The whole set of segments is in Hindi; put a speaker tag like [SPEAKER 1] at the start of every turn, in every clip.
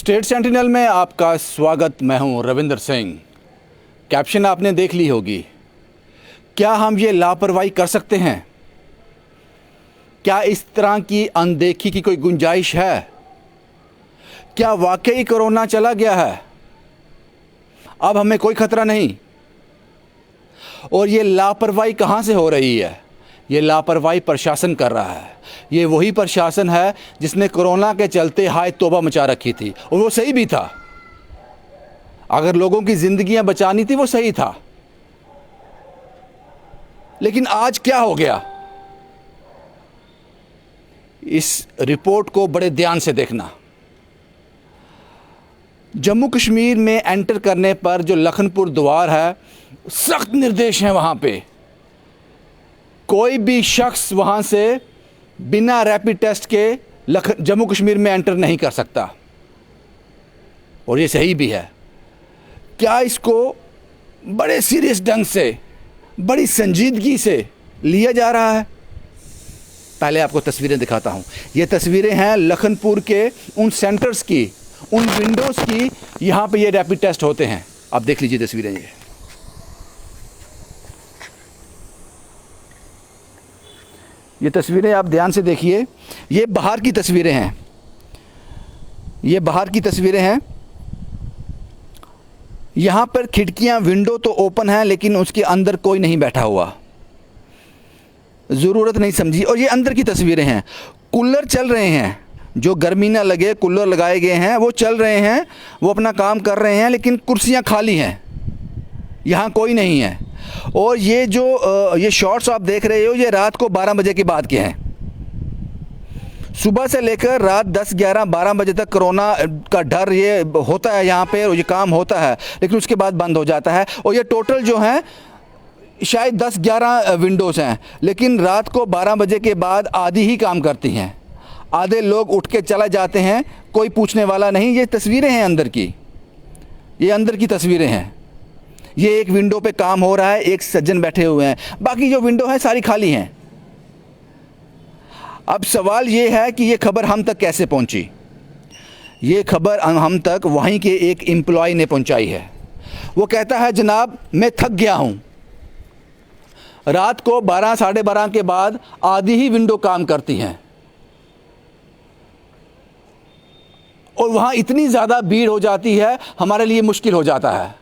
[SPEAKER 1] स्टेट सेंटिनल में आपका स्वागत। मैं हूं रविंदर सिंह। कैप्शन आपने देख ली होगी। क्या हम ये लापरवाही कर सकते हैं? क्या इस तरह की अनदेखी की कोई गुंजाइश है? क्या वाकई कोरोना चला गया है? अब हमें कोई खतरा नहीं। और ये लापरवाही कहाँ से हो रही है? ये लापरवाही प्रशासन कर रहा है। ये वही प्रशासन है जिसने कोरोना के चलते हाय तौबा मचा रखी थी, और वो सही भी था। अगर लोगों की जिंदगियां बचानी थी वो सही था। लेकिन आज क्या हो गया? इस रिपोर्ट को बड़े ध्यान से देखना। जम्मू कश्मीर में एंटर करने पर जो लखनपुर द्वार है, सख्त निर्देश हैं वहाँ पे। कोई भी शख्स वहाँ से बिना रैपिड टेस्ट के जम्मू कश्मीर में एंटर नहीं कर सकता, और ये सही भी है। क्या इसको बड़े सीरियस ढंग से, बड़ी संजीदगी से लिया जा रहा है? पहले आपको तस्वीरें दिखाता हूँ। ये तस्वीरें हैं लखनपुर के उन सेंटर्स की, उन विंडोज़ की, यहाँ पे ये रैपिड टेस्ट होते हैं। आप देख लीजिए तस्वीरें। ये तस्वीरें आप ध्यान से देखिए। ये बाहर की तस्वीरें हैं। ये बाहर की तस्वीरें हैं। यहाँ पर खिड़कियाँ, विंडो तो ओपन हैं, लेकिन उसके अंदर कोई नहीं बैठा हुआ, ज़रूरत नहीं समझी। और ये अंदर की तस्वीरें हैं। कूलर चल रहे हैं, जो गर्मी ना लगे कूलर लगाए गए हैं वो चल रहे हैं, वो अपना काम कर रहे हैं, लेकिन कुर्सियाँ खाली हैं, यहाँ कोई नहीं है। और ये जो ये शॉट्स आप देख रहे हो, ये रात को 12 बजे के बाद के हैं। सुबह से लेकर रात 10, 11, 12 बजे तक कोरोना का डर ये होता है यहाँ पे, और ये काम होता है, लेकिन उसके बाद बंद हो जाता है। और ये टोटल जो हैं शायद 10-11 विंडोज़ हैं, लेकिन रात को 12 बजे के बाद आधी ही काम करती हैं। आधे लोग उठ के चले जाते हैं, कोई पूछने वाला नहीं। ये तस्वीरें हैं अंदर की, ये अंदर की तस्वीरें हैं। ये एक विंडो पे काम हो रहा है, एक सज्जन बैठे हुए हैं, बाकी जो विंडो है सारी खाली हैं। अब सवाल ये है कि ये खबर हम तक कैसे पहुंची? ये खबर हम तक वहीं के एक एम्प्लॉय ने पहुंचाई है। वो कहता है, जनाब मैं थक गया हूं। रात को 12, साढ़े 12 के बाद आधी ही विंडो काम करती हैं, और वहाँ इतनी ज़्यादा भीड़ हो जाती है, हमारे लिए मुश्किल हो जाता है।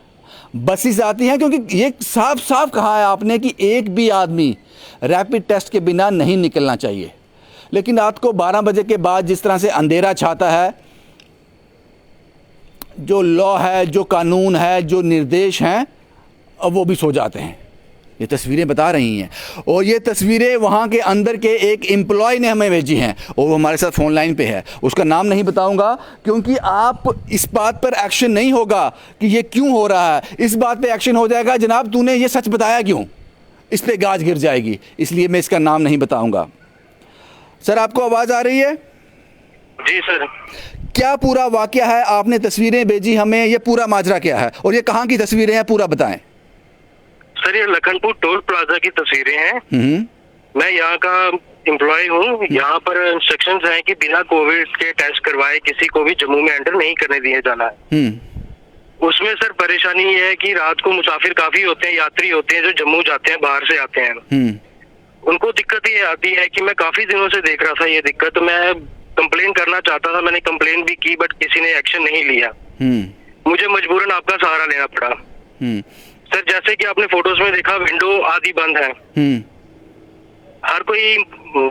[SPEAKER 1] बसेस आती हैं, क्योंकि ये साफ साफ कहा है आपने कि एक भी आदमी रैपिड टेस्ट के बिना नहीं निकलना चाहिए। लेकिन रात को 12 बजे के बाद जिस तरह से अंधेरा छाता है, जो लॉ है, जो कानून है, जो निर्देश हैं, अब वो भी सो जाते हैं। ये तस्वीरें बता रही हैं। और ये तस्वीरें वहाँ के अंदर के एक एम्प्लॉय ने हमें भेजी हैं, और वो हमारे साथ फ़ोन लाइन पे है। उसका नाम नहीं बताऊंगा, क्योंकि आप इस बात पर एक्शन नहीं होगा कि ये क्यों हो रहा है। इस बात पे एक्शन हो जाएगा, जनाब तूने ये सच बताया क्यों, इस पर गाज गिर जाएगी। इसलिए मैं इसका नाम नहीं बताऊँगा। सर, आपको आवाज़ आ रही है?
[SPEAKER 2] जी सर।
[SPEAKER 1] क्या पूरा वाक़या है? आपने तस्वीरें भेजी हमें, ये पूरा माजरा क्या है, और ये कहाँ की तस्वीरें हैं, पूरा बताएं।
[SPEAKER 2] सर, ये लखनपुर टोल प्लाजा की तस्वीरें हैं। मैं यहाँ का एम्प्लॉय हूँ। यहाँ पर इंस्ट्रक्शंस हैं कि बिना कोविड के टेस्ट करवाए किसी को भी जम्मू में एंटर नहीं करने दिया जाना है। उसमें सर परेशानी ये है कि रात को मुसाफिर काफी होते हैं, यात्री होते हैं जो जम्मू जाते हैं, बाहर से आते हैं। उनको दिक्कत ये आती है कि मैं काफी दिनों से देख रहा था ये दिक्कत। मैं कंप्लेन करना चाहता था, मैंने कंप्लेन भी की, बट किसी ने एक्शन नहीं लिया। मुझे मजबूरन आपका सहारा लेना पड़ा। सर, जैसे कि आपने फोटोज में देखा, विंडो आधी बंद है। हर कोई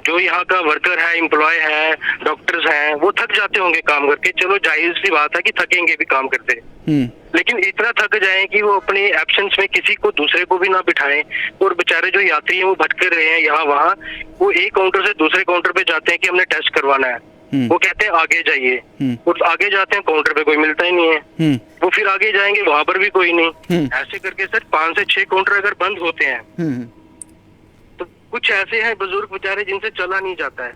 [SPEAKER 2] जो यहाँ का वर्कर है, एम्प्लॉय है, डॉक्टर्स हैं, वो थक जाते होंगे काम करके। चलो जायज सी बात है कि थकेंगे भी काम करते, लेकिन इतना थक जाएं कि वो अपने एब्सेंस में किसी को दूसरे को भी ना बिठाएं। और बेचारे जो यात्री हैं वो भटक रहे हैं यहाँ वहाँ, वो एक काउंटर से दूसरे काउंटर पे जाते हैं कि हमने टेस्ट करवाना है। वो कहते हैं आगे जाइए, और आगे जाते हैं, काउंटर पे कोई मिलता ही नहीं है। वो फिर आगे जाएंगे, वहां पर भी कोई नहीं। ऐसे करके सर 5 से 6 काउंटर अगर बंद होते हैं, तो कुछ ऐसे हैं बुजुर्ग बेचारे जिनसे चला नहीं जाता है।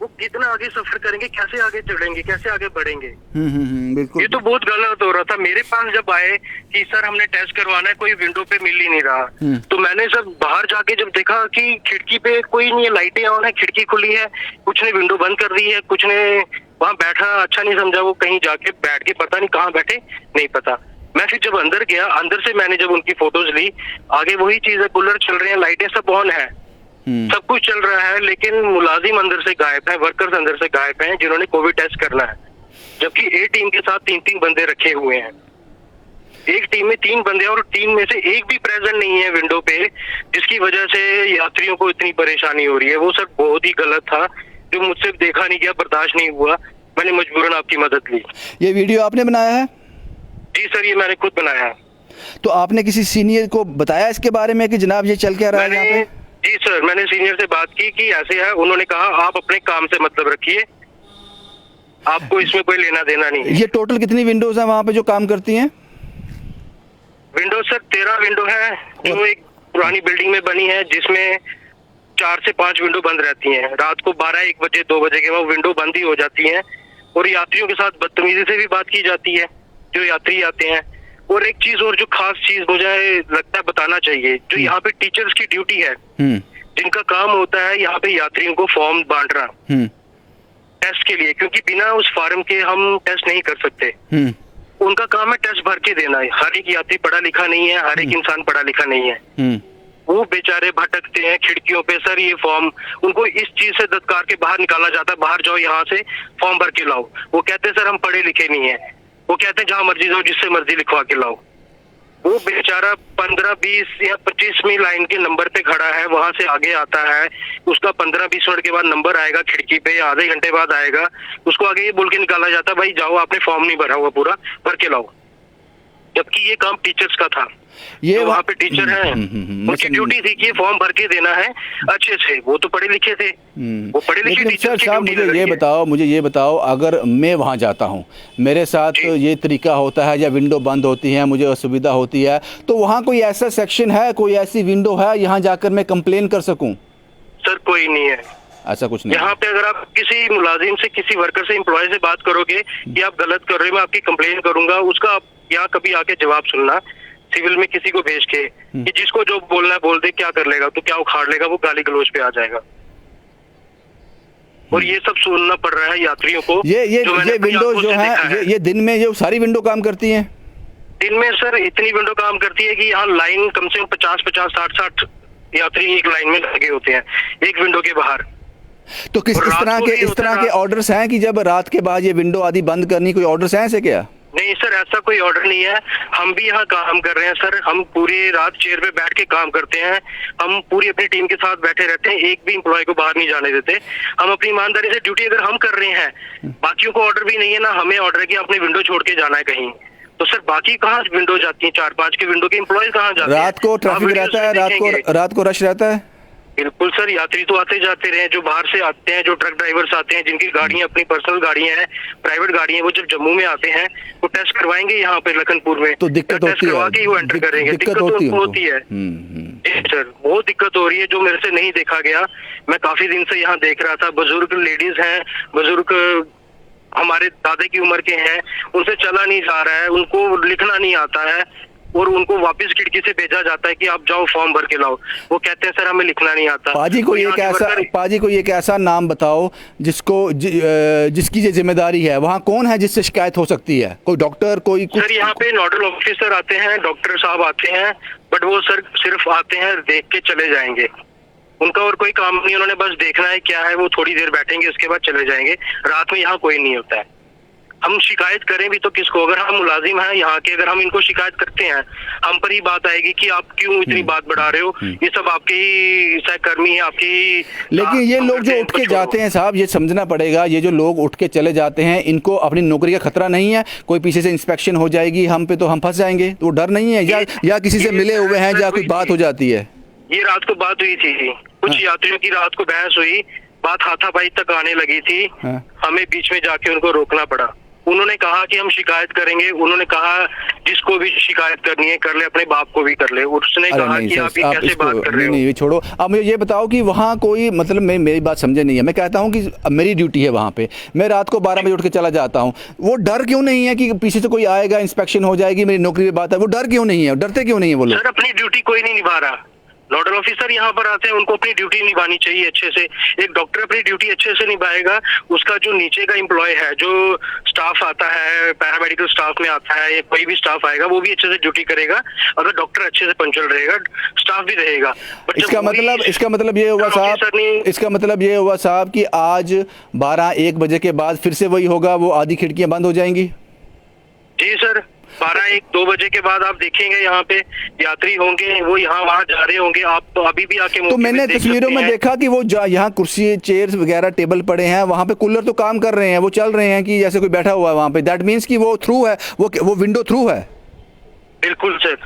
[SPEAKER 2] वो कितना आगे सफर करेंगे, कैसे आगे चढ़ेंगे, कैसे आगे बढ़ेंगे?
[SPEAKER 1] बिल्कुल।
[SPEAKER 2] ये तो बहुत गलत हो रहा था। मेरे पास जब आए कि सर हमने टेस्ट करवाना है, कोई विंडो पे मिल ही नहीं रहा, तो मैंने सब बाहर जाके जब देखा कि खिड़की पे कोई नहीं है, लाइटें ऑन है, खिड़की खुली है, कुछ ने विंडो बंद कर दी है, कुछ ने वहाँ बैठा अच्छा नहीं समझा, वो कहीं जाके बैठ के पता नहीं कहाँ बैठे, नहीं पता। मैं फिर जब अंदर गया, अंदर से मैंने जब उनकी फोटोज ली, आगे वही चीज है, कूलर चल रहे हैं, लाइटें सब ऑन है, सब कुछ चल रहा है, लेकिन मुलाजिम अंदर से गायब है, वर्कर्स अंदर से गायब हैं जिन्होंने कोविड टेस्ट करना है। जबकि ए टीम के साथ 3-3 बंदे रखे हुए हैं, एक टीम में 3 बंदे और टीम में से एक भी प्रेजेंट नहीं है विंडो पे, जिसकी वजह से यात्रियों को इतनी परेशानी हो रही है। वो सर बहुत ही गलत था, जो मुझसे देखा नहीं गया, बर्दाश्त नहीं हुआ, मैंने मजबूरन आपकी मदद ली।
[SPEAKER 1] ये वीडियो आपने बनाया है?
[SPEAKER 2] जी सर, ये मैंने खुद बनाया है।
[SPEAKER 1] तो आपने किसी सीनियर को बताया इसके बारे में कि जनाब ये चल क्या रहा है यहाँ पे?
[SPEAKER 2] जी सर, मैंने सीनियर से बात की कि ऐसे है, उन्होंने कहा आप अपने काम से मतलब रखिए, आपको इसमें कोई लेना देना नहीं है।
[SPEAKER 1] ये टोटल कितनी विंडोज हैं वहाँ पे जो काम करती हैं?
[SPEAKER 2] विंडो सर 13 विंडो है, जो एक पुरानी बिल्डिंग में बनी है, जिसमें 4 से 5 विंडो बंद रहती हैं। रात को 12-1 बजे 2 बजे के बाद विंडो बंद ही हो जाती हैं और यात्रियों के साथ बदतमीजी से भी बात की जाती है जो यात्री आते हैं। और एक चीज और जो खास चीज मुझे लगता है बताना चाहिए, जो यहाँ पे टीचर्स की ड्यूटी है, जिनका काम होता है यहाँ पे यात्रियों को फॉर्म बांटना टेस्ट के लिए, क्योंकि बिना उस फॉर्म के हम टेस्ट नहीं कर सकते। उनका काम है टेस्ट भर के देना है। हर एक यात्री पढ़ा लिखा नहीं है, हर एक इंसान पढ़ा लिखा नहीं है। वो बेचारे भटकते हैं खिड़कियों पे सर, ये फॉर्म उनको इस चीज से धत्कार के बाहर निकाला जाता है, बाहर जाओ यहाँ से फॉर्म भर के लाओ। वो कहते हैं सर हम पढ़े लिखे नहीं है, वो कहते हैं जहां मर्जी जाओ, जिससे मर्जी लिखवा के लाओ। वो बेचारा 15-20 या 25वीं लाइन के नंबर पे खड़ा है, वहां से आगे आता है, उसका 15-20 मिनट के बाद नंबर आएगा खिड़की पे, आधे घंटे बाद आएगा, उसको आगे ये बोल के निकाला जाता है भाई जाओ आपने फॉर्म नहीं भरा हुआ पूरा, भर के लाओ। जबकि ये काम टीचर्स का था, ये वहाँ पे टीचर है, उनकी ड्यूटी थी कि फॉर्म भर के देना है अच्छे से। वो तो पढ़े लिखे थे, वो पढ़े लिखे टीचर की ड्यूटी।
[SPEAKER 1] मुझे ये बताओ अगर मैं वहाँ जाता हूँ, मेरे साथ ये तरीका होता है या विंडो बंद होती है, मुझे असुविधा होती है, तो वहाँ कोई ऐसा सेक्शन है, कोई ऐसी विंडो है यहाँ जाकर मैं कंप्लेन कर सकूँ?
[SPEAKER 2] सर कोई नहीं है,
[SPEAKER 1] ऐसा कुछ नहीं।
[SPEAKER 2] यहाँ पे अगर आप किसी मुलाजिम से, किसी वर्कर से, एम्प्लॉय से बात करोगे कि आप गलत कर रहे हो, मैं आपकी कंप्लेन करूंगा, उसका आप यहाँ कभी आके जवाब सुनना, सिविल में किसी को भेज के कि जिसको जो बोलना है बोल दे, क्या कर लेगा तो क्या उखाड़ लेगा, वो गाली गलौज पे आ जाएगा। और ये सब सुनना पड़ रहा है यात्रियों को।
[SPEAKER 1] ये विंडो जो है, ये दिन में ये सारी विंडो काम करती हैं?
[SPEAKER 2] दिन में सर इतनी विंडो काम करती है कि यहाँ लाइन कम से कम 50-50, 60-60 यात्री एक लाइन में लगे होते हैं एक विंडो के बाहर।
[SPEAKER 1] तो इस तरह के ऑर्डर्स हैं कि जब रात के बाद ये विंडो आदि बंद करनी, कोई ऑर्डर्स हैं ऐसे क्या?
[SPEAKER 2] नहीं सर, ऐसा कोई ऑर्डर नहीं है। हम भी यहाँ काम कर रहे हैं सर, हम पूरी रात चेयर पे बैठ के काम करते हैं, हम पूरी अपनी टीम के साथ बैठे रहते हैं, एक भी एम्प्लॉय को बाहर नहीं जाने देते। हम अपनी ईमानदारी से ड्यूटी अगर हम कर रहे हैं, बाकियों को ऑर्डर भी नहीं है ना हमें ऑर्डर है कि अपनी विंडो छोड़ के जाना है कहीं, तो सर बाकी कहाँ विंडो जाती है? 4-5 के विंडो के एम्प्लॉय कहाँ जाते हैं?
[SPEAKER 1] रात को ट्रैफिक रहता है, रात को रश रहता है?
[SPEAKER 2] बिल्कुल सर, यात्री तो आते जाते रहे, जो बाहर से आते हैं, जो ट्रक ड्राइवर्स आते हैं, जिनकी गाड़ियां अपनी पर्सनल गाड़ियां हैं, प्राइवेट गाड़ियां, वो जब जम्मू में आते हैं वो टेस्ट करवाएंगे यहाँ पे लखनपुर में,
[SPEAKER 1] तो दिक्कत होती है,
[SPEAKER 2] करवा के ही वो एंटर करेंगे। दिक्कत होती है सर, बहुत दिक्कत हो रही है, जो मेरे से नहीं देखा गया। मैं काफी दिन से यहाँ देख रहा था, बुजुर्ग लेडीज हैं, बुजुर्ग हमारे दादा की उम्र के हैं, उनसे चला नहीं जा रहा है, उनको लिखना नहीं आता है और उनको वापस खिड़की से भेजा जाता है कि आप जाओ फॉर्म भर के लाओ। वो कहते हैं सर हमें लिखना नहीं आता।
[SPEAKER 1] पाजी को एक ऐसा नाम बताओ जिसकी ये जिम्मेदारी है, वहाँ कौन है जिससे शिकायत हो सकती है? कोई डॉक्टर, कोई
[SPEAKER 2] सर यहाँ पे नोडल ऑफिसर आते हैं, डॉक्टर साहब आते हैं, बट वो सर सिर्फ आते हैं, देख के चले जाएंगे, उनका और कोई काम नहीं, उन्होंने बस देखना है क्या है, वो थोड़ी देर बैठेंगे उसके बाद चले जाएंगे। रात में यहाँ कोई नहीं होता है। हम शिकायत करें भी तो किसको? अगर हम मुलाजिम हैं यहाँ के, अगर हम इनको शिकायत करते हैं, हम पर ही बात आएगी कि आप क्यों इतनी बात बढ़ा रहे हो, ये सब आपके ही सहकर्मी है, आपकी।
[SPEAKER 1] लेकिन ये लोग जो उठ के जाते हैं साहब, ये समझना पड़ेगा, ये जो लोग उठ के चले जाते हैं, इनको अपनी नौकरी का खतरा नहीं है? कोई पीछे से इंस्पेक्शन हो जाएगी हम पे तो हम फंस जाएंगे, तो डर नहीं है? या किसी से मिले हुए हैं, या कोई बात हो जाती है?
[SPEAKER 2] ये रात को बात हुई थी, कुछ यात्रियों की रात को बहस हुई, बात हाथापाई तक आने लगी थी, हमें बीच में जाके उनको रोकना पड़ा। उन्होंने कहा कि हम शिकायत करेंगे, उन्होंने कहा जिसको भी शिकायत करनी है कर ले, अपने बाप को भी कर ले। उसने कहा कि आप ये कैसे बात कर रहे हो?
[SPEAKER 1] नहीं छोड़ो, अब मुझे ये बताओ कि वहाँ कोई, मतलब मेरी बात समझे नहीं है, मैं कहता हूँ कि मेरी ड्यूटी है वहाँ पे, मैं रात को 12 बजे उठ के चला जाता हूँ, वो डर क्यों नहीं है कि पीछे से कोई आएगा, इंस्पेक्शन हो जाएगी, मेरी नौकरी पे बात है, वो डर क्यों नहीं है? डरते क्यों नहीं है वो लोग?
[SPEAKER 2] सर अपनी ड्यूटी कोई नहीं निभा रहा, नोडल ऑफिसर यहाँ पर आते हैं, उनको अपनी ड्यूटी निभानी चाहिए अच्छे से। एक डॉक्टर अपनी ड्यूटी अच्छे से निभाएगा, उसका जो नीचे का एम्प्लॉय है, जो स्टाफ आता है, पैरामेडिकल स्टाफ में आता है या कोई भी स्टाफ आएगा, वो भी अच्छे से ड्यूटी करेगा। अगर डॉक्टर अच्छे से पंक्चुअल रहेगा, स्टाफ भी रहेगा।
[SPEAKER 1] इसका मतलब ये हुआ साहब, इसका मतलब ये हुआ साहब कि आज 12-1 बजे के बाद फिर से वही होगा, वो आधी खिड़कियां बंद हो जाएंगी।
[SPEAKER 2] जी सर, 12-1-2 बजे के बाद आप देखेंगे यहाँ पे यात्री होंगे, वो यहाँ वहाँ जा रहे होंगे। आप अभी भी आके
[SPEAKER 1] तो मैंने तस्वीरों में देखा कि वो यहाँ कुर्सी, चेयर्स वगैरह, टेबल पड़े हैं, वहाँ पे कूलर तो काम कर रहे हैं, वो चल रहे हैं कि जैसे कोई बैठा हुआ है वहाँ पे। दैट मीन्स कि वो थ्रू है, वो विंडो थ्रू है।
[SPEAKER 2] बिल्कुल सर।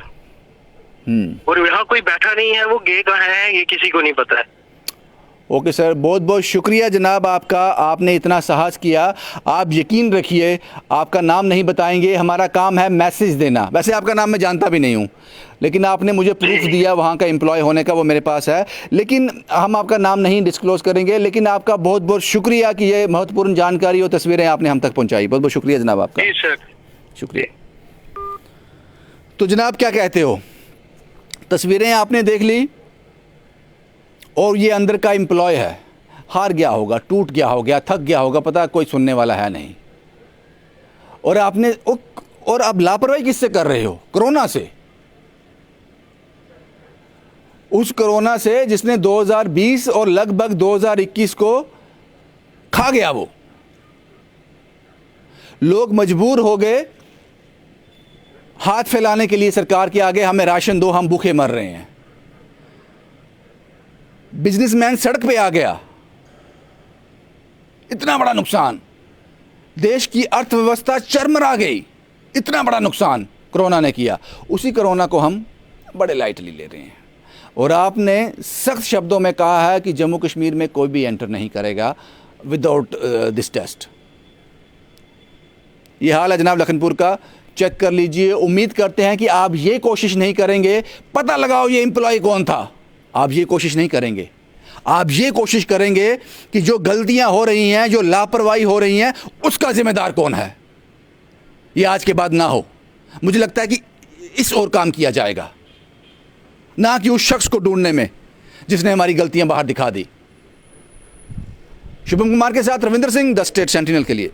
[SPEAKER 2] और यहाँ कोई बैठा नहीं है, वो गे कहाँ है ये किसी को नहीं पता है।
[SPEAKER 1] ओके सर, बहुत बहुत शुक्रिया जनाब आपका, आपने इतना साहस किया। आप यकीन रखिए, आपका नाम नहीं बताएंगे, हमारा काम है मैसेज देना। वैसे आपका नाम मैं जानता भी नहीं हूँ, लेकिन आपने मुझे प्रूफ दिया वहाँ का एम्प्लॉय होने का, वो मेरे पास है। लेकिन हम आपका नाम नहीं डिस्क्लोज़ करेंगे। लेकिन आपका बहुत बहुत शुक्रिया कि ये महत्वपूर्ण जानकारी और तस्वीरें आपने हम तक पहुँचाई। बहुत बहुत शुक्रिया जनाब आपका।
[SPEAKER 2] जी सर,
[SPEAKER 1] शुक्रिया। तो जनाब क्या कहते हो, तस्वीरें आपने देख ली, और ये अंदर का एम्प्लॉय है, हार गया होगा, टूट गया होगा, थक गया होगा, पता कोई सुनने वाला है नहीं। और आपने और अब लापरवाही किससे कर रहे हो? कोरोना से। उस कोरोना से जिसने 2020 और लगभग 2021 को खा गया। वो लोग मजबूर हो गए हाथ फैलाने के लिए सरकार के आगे, हमें राशन दो, हम भूखे मर रहे हैं। बिजनेसमैन सड़क पे आ गया। इतना बड़ा नुकसान, देश की अर्थव्यवस्था चरमरा गई। इतना बड़ा नुकसान कोरोना ने किया। उसी कोरोना को हम बड़े लाइटली ले रहे हैं। और आपने सख्त शब्दों में कहा है कि जम्मू कश्मीर में कोई भी एंटर नहीं करेगा विदाउट दिस टेस्ट। ये हाल है जनाब लखनपुर का, चेक कर लीजिए। उम्मीद करते हैं कि आप ये कोशिश नहीं करेंगे, पता लगाओ ये एम्प्लॉय कौन था। आप ये कोशिश नहीं करेंगे। आप ये कोशिश करेंगे कि जो गलतियां हो रही हैं, जो लापरवाही हो रही हैं, उसका जिम्मेदार कौन है, ये आज के बाद ना हो। मुझे लगता है कि इस ओर काम किया जाएगा, ना कि उस शख्स को ढूंढने में जिसने हमारी गलतियां बाहर दिखा दी। शुभम कुमार के साथ Ravinder Singh, the state sentinel के लिए।